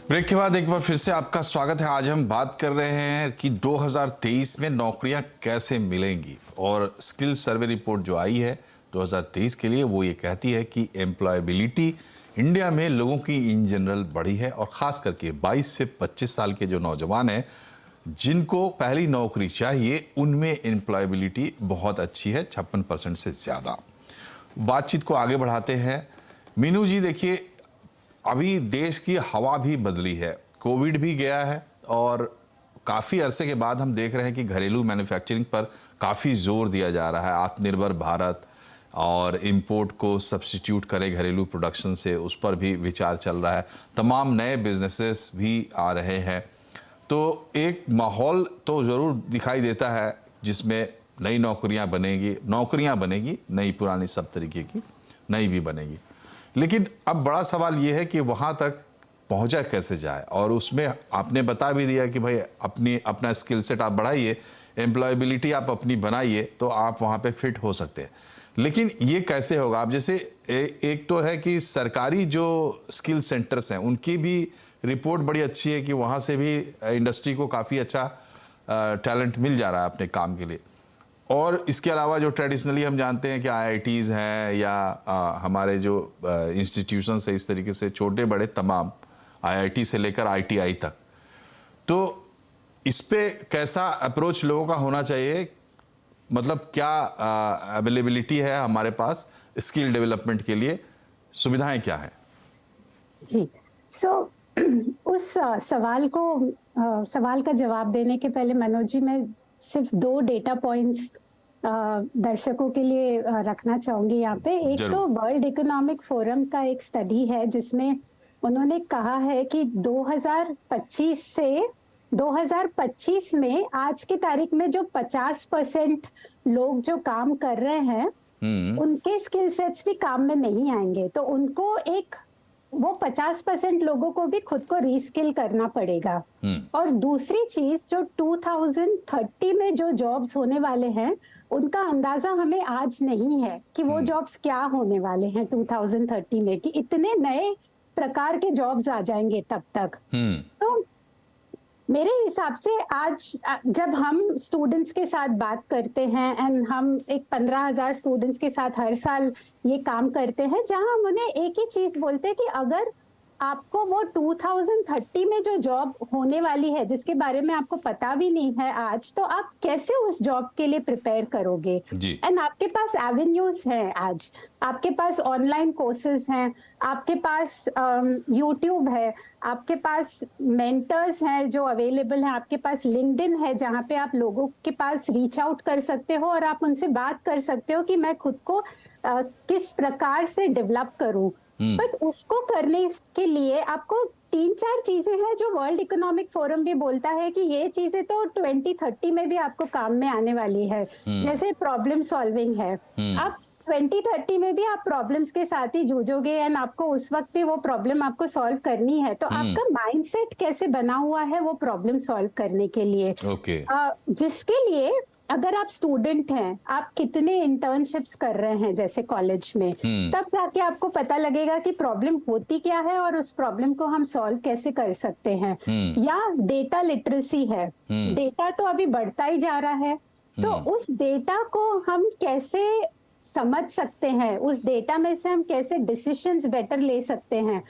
Break के बाद एक बार फिर से आपका स्वागत है। आज हम बात कर रहे हैं कि 2023 में नौकरियां कैसे मिलेंगी, और स्किल सर्वे रिपोर्ट जो आई है 2023 के लिए वो ये कहती है कि एम्प्लॉयबिलिटी इंडिया में लोगों की इन जनरल बढ़ी है, और ख़ास करके 22 से 25 साल के जो नौजवान हैं जिनको पहली नौकरी चाहिए उनमें एम्प्लॉयबिलिटी बहुत अच्छी है, 56% से ज़्यादा। बातचीत को आगे बढ़ाते हैं। मीनू जी, देखिए अभी देश की हवा भी बदली है, कोविड भी गया है और काफ़ी अरसे के बाद हम देख रहे हैं कि घरेलू मैन्युफैक्चरिंग पर काफ़ी जोर दिया जा रहा है। आत्मनिर्भर भारत और इंपोर्ट को सब्स्टिट्यूट करें घरेलू प्रोडक्शन से, उस पर भी विचार चल रहा है। तमाम नए बिजनेसेस भी आ रहे हैं, तो एक माहौल तो ज़रूर दिखाई देता है जिसमें नई नौकरियां बनेगी, नई पुरानी सब तरीके की नई भी बनेगी। लेकिन अब बड़ा सवाल ये है कि वहाँ तक पहुँचा कैसे जाए, और उसमें आपने बता भी दिया कि भाई अपना स्किल सेट आप बढ़ाइए, एम्प्लॉयबिलिटी आप अपनी बनाइए, तो आप वहाँ पे फिट हो सकते हैं। लेकिन ये कैसे होगा? आप जैसे एक तो है कि सरकारी जो स्किल सेंटर्स हैं उनकी भी रिपोर्ट बड़ी अच्छी है कि वहाँ से भी इंडस्ट्री को काफ़ी अच्छा टैलेंट मिल जा रहा है अपने काम के लिए। और इसके अलावा जो ट्रेडिशनली हम जानते हैं कि आईआईटीज़ हैं या हमारे जो इंस्टीट्यूशंस है इस तरीके से छोटे बड़े तमाम, आईआईटी से लेकर आईटीआई तक, तो इस पे कैसा अप्रोच लोगों का होना चाहिए? मतलब क्या अवेलेबिलिटी है हमारे पास स्किल डेवलपमेंट के लिए, सुविधाएं क्या हैं? जी, सो उस सवाल का जवाब देने के पहले मनोज जी, मैं सिर्फ 2 डेटा पॉइंट्स दर्शकों के लिए रखना चाहूंगी यहाँ पे। एक तो वर्ल्ड इकोनॉमिक फोरम का एक स्टडी है जिसमें उन्होंने कहा है कि 2025 में आज की तारीख में जो 50% लोग जो काम कर रहे हैं उनके स्किल सेट्स भी काम में नहीं आएंगे, तो उनको वो 50% लोगों को भी खुद को रीस्किल करना पड़ेगा। और दूसरी चीज, जो 2030 में जो जॉब्स होने वाले हैं उनका अंदाजा हमें आज नहीं है कि वो जॉब्स क्या होने वाले हैं 2030 में, कि इतने नए प्रकार के जॉब्स आ जाएंगे तब तक। तो मेरे हिसाब से आज जब हम स्टूडेंट्स के साथ बात करते हैं, एंड हम एक 15,000 स्टूडेंट्स के साथ हर साल ये काम करते हैं, जहां हम उन्हें एक ही चीज बोलते हैं कि अगर आपको वो 2030 में जो जॉब होने वाली है जिसके बारे में आपको पता भी नहीं है आज, तो आप कैसे उस जॉब के लिए प्रिपेयर करोगे? एंड आपके पास एवेन्यूज हैं आज, आपके पास ऑनलाइन कोर्सेज हैं, आपके पास यूट्यूब है, आपके पास मेंटर्स हैं जो अवेलेबल हैं, आपके पास लिंक्डइन है जहां पे आप लोगों के पास रीच आउट कर सकते हो और आप उनसे बात कर सकते हो कि मैं खुद को किस प्रकार से डेवलप करूं। बट उसको करने के लिए आपको 3-4 चीजें हैं जो वर्ल्ड इकोनॉमिक फोरम भी बोलता है कि ये चीजें तो 2030 में भी आपको काम में आने वाली है। जैसे प्रॉब्लम सॉल्विंग है, आप 2030 में भी आप प्रॉब्लम्स के साथ ही जूझोगे एंड आपको उस वक्त भी वो प्रॉब्लम आपको सॉल्व करनी है, तो आपका माइंडसेट कैसे बना हुआ है वो प्रॉब्लम सॉल्व करने के लिए। जिसके लिए अगर आप स्टूडेंट हैं, आप कितने इंटर्नशिप्स कर रहे हैं जैसे कॉलेज में, तब जाके आपको पता लगेगा कि प्रॉब्लम होती क्या है और उस प्रॉब्लम को हम सॉल्व कैसे कर सकते हैं। या डेटा लिटरेसी है, डेटा तो अभी बढ़ता ही जा रहा है, तो उस डेटा को हम कैसे समझ सकते हैं, उस डेटा में से हम कैसे डिसीजंस बेटर ले सकते हैं,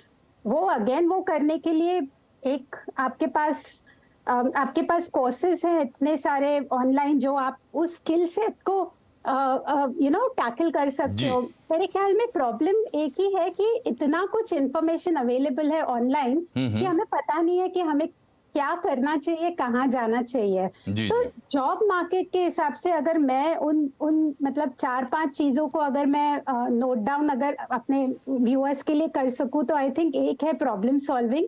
वो करने के लिए एक आपके पास कोर्सेज हैं इतने सारे ऑनलाइन जो आप उस स्किल सेट को टैकल कर सकते हो। मेरे ख्याल में प्रॉब्लम एक ही है कि इतना कुछ इंफॉर्मेशन अवेलेबल है ऑनलाइन कि हमें पता नहीं है कि हमें क्या करना चाहिए, कहाँ जाना चाहिए। तो जॉब मार्केट के हिसाब से अगर मैं उन मतलब 4-5 चीजों को अगर मैं नोट डाउन अगर अपने व्यूअर्स के लिए कर सकूं, तो आई थिंक एक है प्रॉब्लम सॉल्विंग,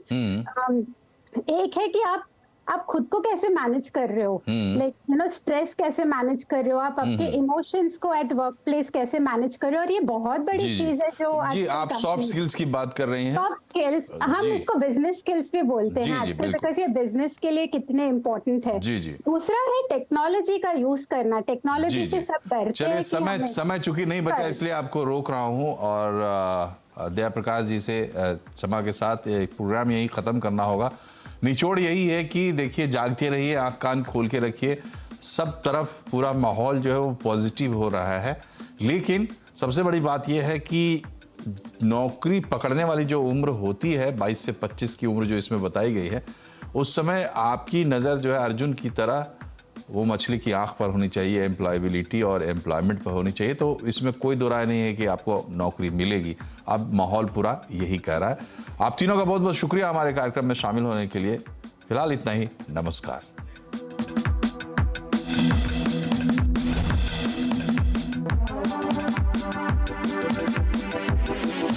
एक है कि आप खुद को कैसे मैनेज कर रहे हो, लाइक स्ट्रेस कैसे मैनेज कर रहे हो, आप आपके इमोशंस को एट वर्क प्लेस कैसे मैनेज कर रहे हो। और ये बहुत बड़ी चीज है जो जी, आप सॉफ्ट स्किल्स की बात कर रही हैं। सॉफ्ट स्किल्स, हम इसको बिजनेस स्किल्स भी बोलते हैं आजकल, बिकॉज ये बिजनेस के लिए कितने इंपॉर्टेंट है। दूसरा है टेक्नोलॉजी का यूज करना, टेक्नोलॉजी से सब डरते हैं। चलिए, समय चूंकि नहीं बचा इसलिए आपको रोक रहा हूँ, और दया प्रकाश जी से क्षमा के साथ एक प्रोग्राम यही ख़त्म करना होगा। निचोड़ यही है कि देखिए, जागते रहिए, आँख कान खोल के रखिए, सब तरफ पूरा माहौल जो है वो पॉजिटिव हो रहा है। लेकिन सबसे बड़ी बात यह है कि नौकरी पकड़ने वाली जो उम्र होती है 22 से 25 की उम्र जो इसमें बताई गई है, उस समय आपकी नज़र जो है अर्जुन की तरह वो मछली की आंख पर होनी चाहिए, एम्प्लॉयबिलिटी और एम्प्लॉयमेंट पर होनी चाहिए। तो इसमें कोई दो राय नहीं है कि आपको नौकरी मिलेगी। अब माहौल पूरा यही कह रहा है। आप तीनों का बहुत बहुत शुक्रिया हमारे कार्यक्रम में शामिल होने के लिए। फिलहाल इतना ही, नमस्कार।